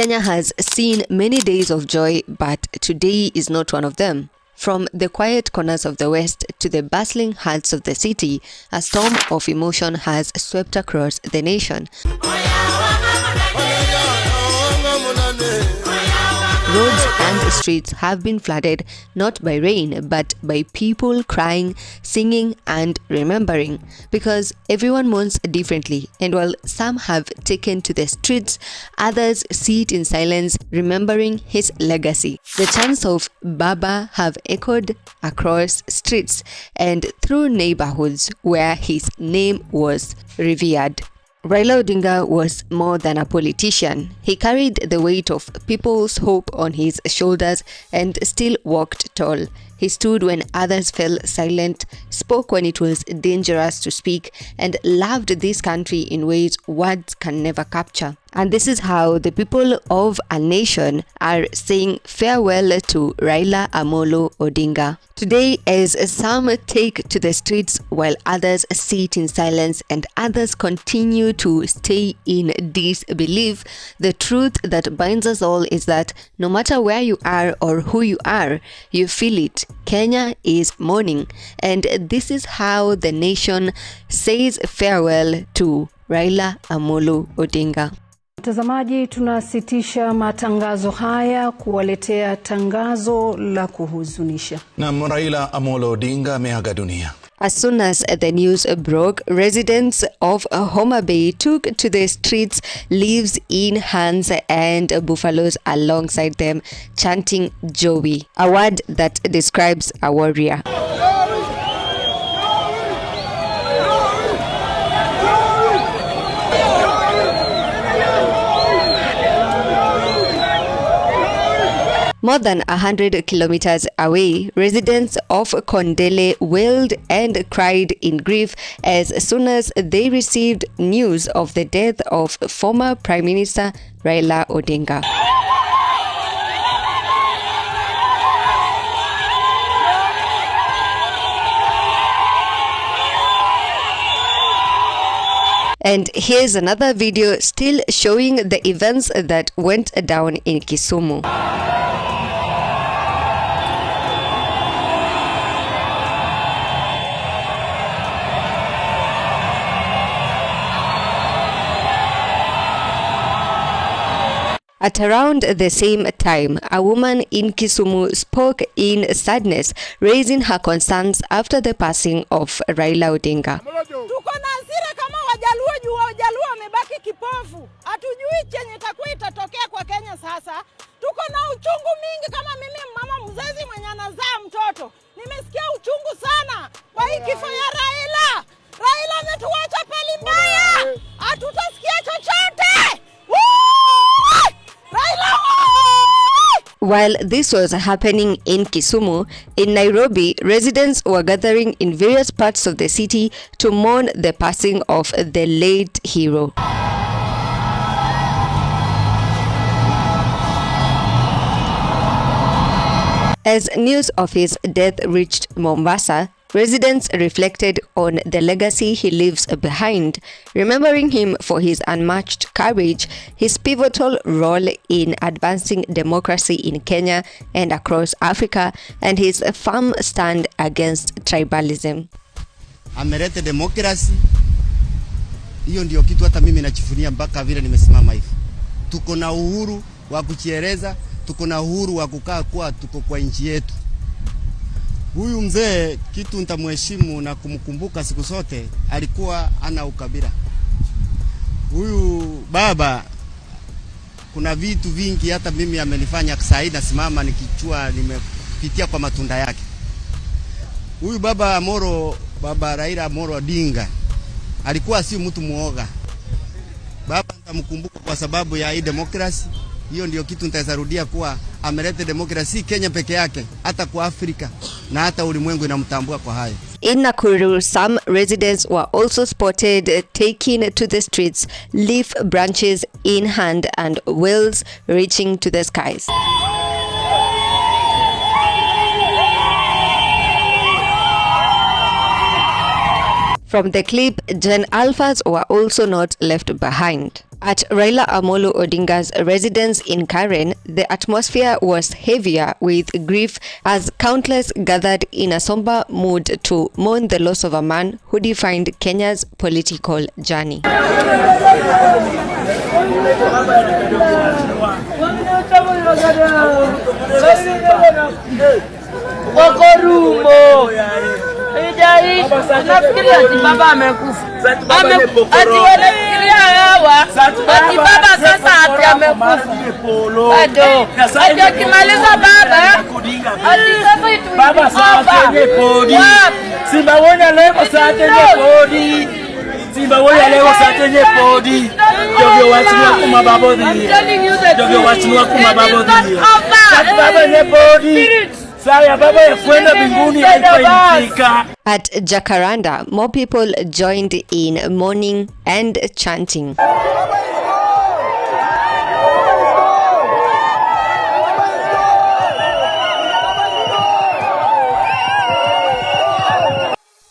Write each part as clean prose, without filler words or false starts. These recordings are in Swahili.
Kenya has seen many days of joy, but today is not one of them. From the quiet corners of the West to the bustling hearts of the city, a storm of emotion has swept across the nation. Roads and streets have been flooded not by rain but by people crying, singing and remembering, because everyone mourns differently, and while some have taken to the streets, others sit in silence remembering his legacy. The chants of Baba have echoed across streets and through neighborhoods where his name was revered. Raila Odinga was more than a politician. He carried the weight of people's hope on his shoulders and still walked tall. He stood when others fell silent, spoke when it was dangerous to speak, and loved this country in ways words can never capture. And this is how the people of a nation are saying farewell to Raila Amolo Odinga. Today, as some take to the streets while others sit in silence and others continue to stay in disbelief, the truth that binds us all is that no matter where you are or who you are, you feel it. Kenya is mourning, and this is how the nation says farewell to Raila Amolo Odinga. Mtazamaji, tunasitisha matangazo haya kuwaletea tangazo la kuhuzunisha. Na Mourn Raila Amolo Odinga ameaga dunia. As soon as the news broke, residents of Homa Bay took to the streets, leaves in hands and buffaloes alongside them, chanting Joey, a word that describes a warrior. More than 100 kilometers away, residents of Kondele wailed and cried in grief as soon as they received news of the death of former Prime Minister Raila Odinga. And here's another video still showing the events that went down in Kisumu. At around the same time, a woman in Kisumu spoke in sadness, raising her concerns after the passing of Raila Odinga. Tuko na hasira kama Wajaluo wamebaki kipofu. Hatujui chenye itakuwa itatokea kwa Kenya sasa. Tuko na uchungu mingi kama mimi mama mzazi mwenye anazaa mtoto. Nimesikia uchungu sana kwa hii kifo ya Raila. Raila ametuacha pali mbaya. Hatutasikia chochote. While this was happening in Kisumu, in Nairobi, residents were gathering in various parts of the city to mourn the passing of the late hero. As news of his death reached Mombasa, residents reflected on the legacy he leaves behind, remembering him for his unmatched courage, his pivotal role in advancing democracy in Kenya and across Africa, and his firm stand against tribalism. Ameleta democracy. Hiyo ndio kitu hata mimi nachifunia mpaka vile nimesimama hivi. Tuko na uhuru wa kujieleza, tuko na uhuru wa kukaa kwa tuko kwa nchi yetu. Huyu mzee kitu nitamheshimu na kumkumbuka siku zote, alikuwa ana ukabila. Huyu baba kuna vitu vingi hata mimi amenifanya sasa nasimama nikichua nimepitia kwa matunda yake. Huyu baba Raila Amolo Odinga alikuwa si mtu muoga. Baba nitamkumbuka kwa sababu ya hii demokrasi. Hiyo ndio kitu nitazarudia kuwa ameleta demokrasi Kenya peke yake, hata kwa Afrika na hata ulimwengu inamtambua kwa hayo. In Nakuru, some residents were also spotted taking to the streets, leaf branches in hand and wails reaching to the skies. From the clip, Gen Alphas were also not left behind. At Raila Amolo Odinga's residence in Karen, the atmosphere was heavier with grief as countless gathered in a somber mood to mourn the loss of a man who defined Kenya's political journey. Nafikiria ati baba amekufa. Ati wanafikiria hawa. Ati baba sasa ati amekufa. Bado. Ati akimaliza baba. Ati sasa itu baba sasa tenye podi. Simba wonya leo sasa tenye podi. Simba wonya leo sasa tenye podi. Jovyo wachinwa kuma babo di. Jovyo wachinwa kuma babo di. Ati baba ne podi. At Jacaranda, more people joined in mourning and chanting.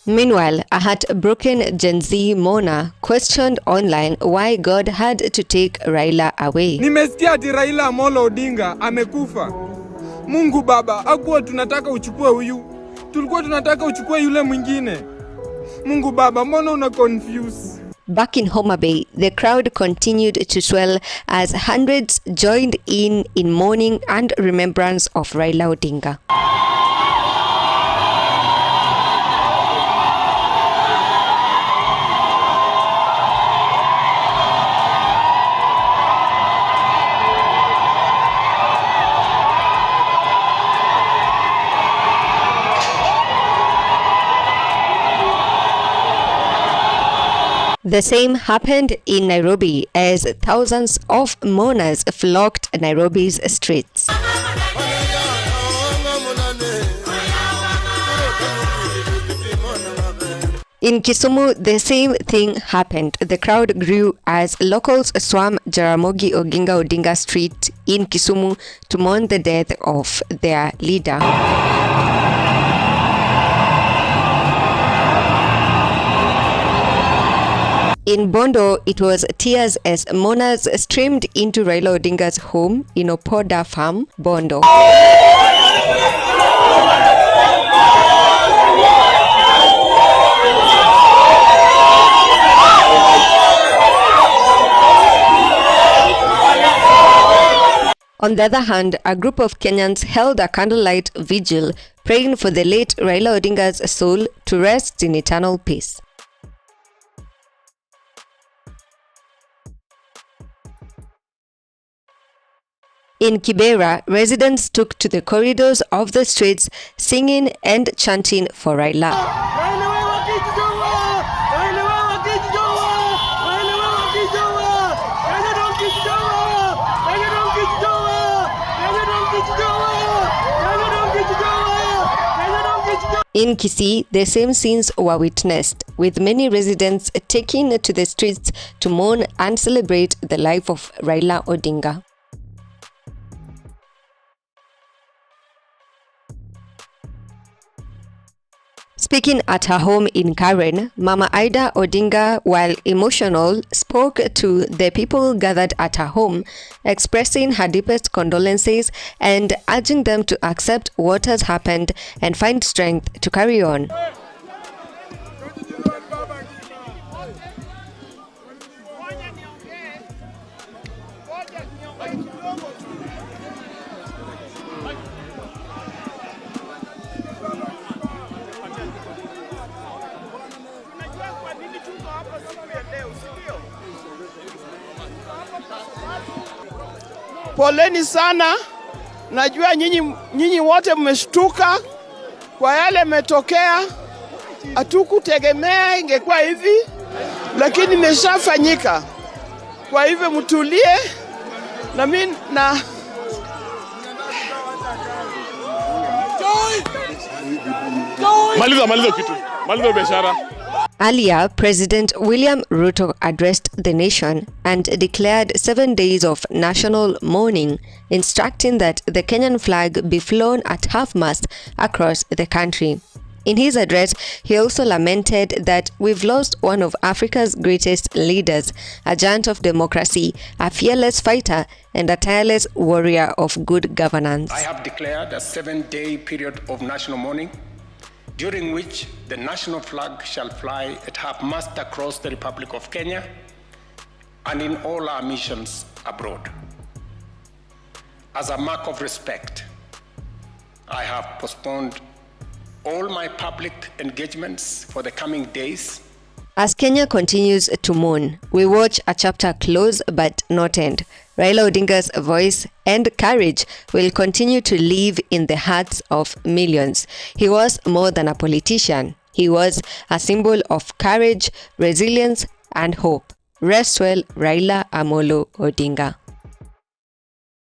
Meanwhile, a heartbroken Gen Z mourner questioned online why God had to take Raila away. Nimesikia ati Raila Amolo Odinga amekufa. Mungu Baba, hakuwa tunataka uchukue huyu. Tulikuwa tunataka uchukue yule mwingine. Mungu Baba, mbona una confuse? Back in Homa Bay, the crowd continued to swell as hundreds joined in mourning and remembrance of Raila Odinga. The same happened in Nairobi as thousands of mourners flocked Nairobi's streets. In Kisumu, the same thing happened. The crowd grew as locals swarmed Jaramogi Oginga Odinga Street in Kisumu to mourn the death of their leader. In Bondo, it was tears as mourners streamed into Raila Odinga's home in Opoda Farm, Bondo. On the other hand, a group of Kenyans held a candlelight vigil, praying for the late Raila Odinga's soul to rest in eternal peace. In Kibera, residents took to the corridors of the streets singing and chanting for Raila. In Kisii, the same scenes were witnessed, with many residents taking to the streets to mourn and celebrate the life of Raila Odinga. Speaking at her home in Karen, Mama Ida Odinga, while emotional, spoke to the people gathered at her home, expressing her deepest condolences and urging them to accept what has happened and find strength to carry on. Poleni sana, najua nyinyi wote mmeshtuka kwa yale metokea. Hatukutegemea ingekuwa hivi, lakini imeshafanyika. Kwa hivyo mtulie na mimi na Maliza kitu. Maliza biashara. Earlier, President William Ruto addressed the nation and declared 7 days of national mourning, instructing that the Kenyan flag be flown at half-mast across the country. In his address, he also lamented that we've lost one of Africa's greatest leaders, a giant of democracy, a fearless fighter, and a tireless warrior of good governance. I have declared a 7-day period of national mourning, during which the national flag shall fly at half-mast across the Republic of Kenya and in all our missions abroad. As a mark of respect, I have postponed all my public engagements for the coming days. As Kenya continues to mourn, we watch a chapter close but not end. Raila Odinga's voice and courage will continue to live in the hearts of millions. He was more than a politician. He was a symbol of courage, resilience, and hope. Rest well, Raila Amolo Odinga.